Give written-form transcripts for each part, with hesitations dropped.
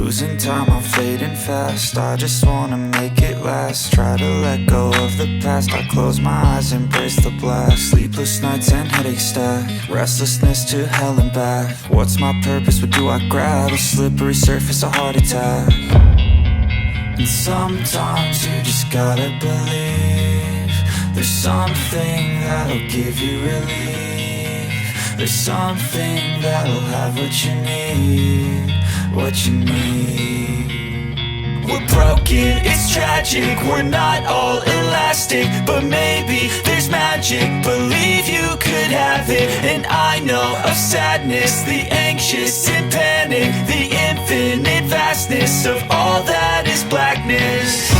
Losing time, I'm fading fast. I just wanna make it last. Try to let go of the past. I close my eyes, embrace the blast. Sleepless nights and headache stack. Restlessness to hell and back. What's my purpose, what do I grab? A slippery surface, a heart attack. And sometimes you just gotta believe there's something that'll give you relief. There's something that'll have what you need, what you need. We're broken, it's tragic, we're not all elastic, but maybe there's magic. Believe you could have it, and I know of sadness, the anxious and panic, the infinite vastness of all that is blackness.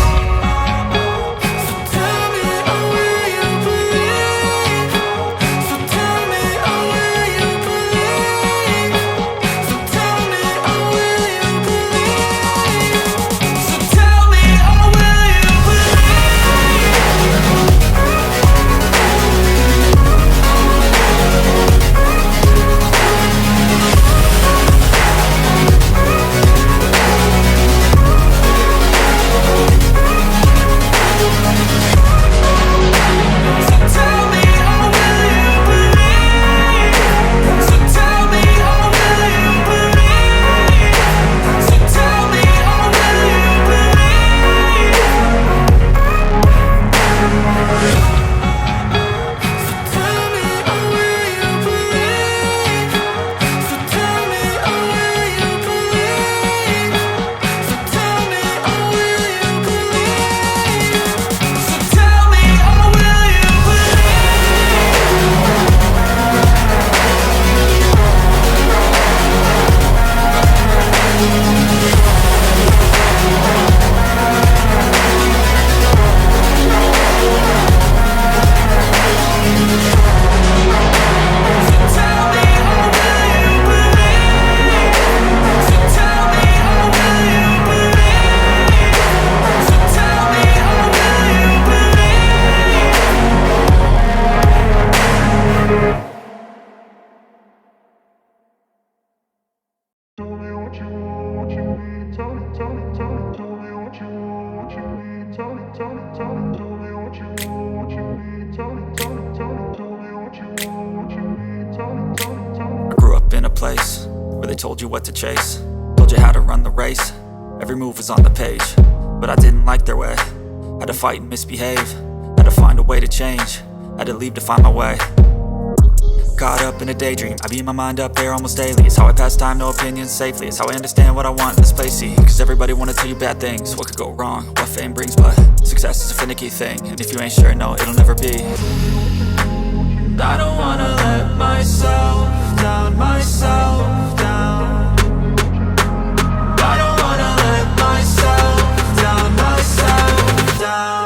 Told you what to chase, told you how to run the race. Every move was on the page, but I didn't like their way. Had to fight and misbehave, had to find a way to change, had to leave to find my way. Caught up in a daydream, I beat my mind up there almost daily. It's how I pass time, no opinions safely. It's how I understand what I want in this place, see. Cause everybody wanna tell you bad things, what could go wrong, what fame brings. But success is a finicky thing, and if you ain't sure, no, it'll never be. I don't wanna let myself down, myself down. I don't wanna let myself down, myself down.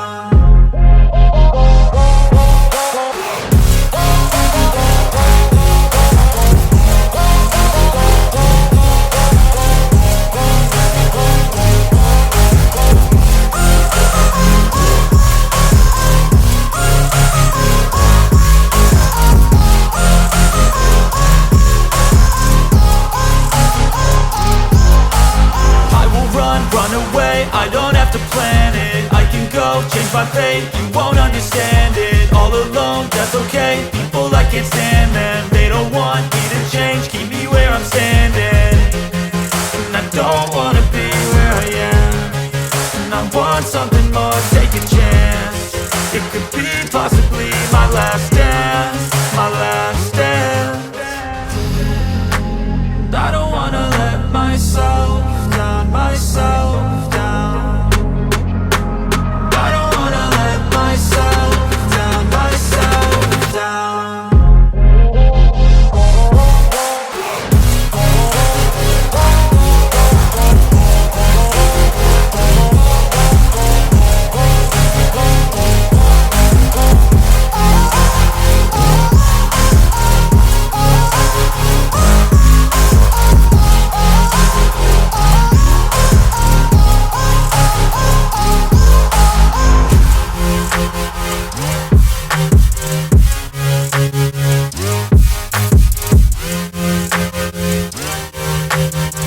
Run away, I don't have to plan it. I can go, change my fate, you won't understand it. All alone, that's okay, people I can't stand them. They don't want me to change, keep me where I'm standing. And I don't wanna be where I am. And I want something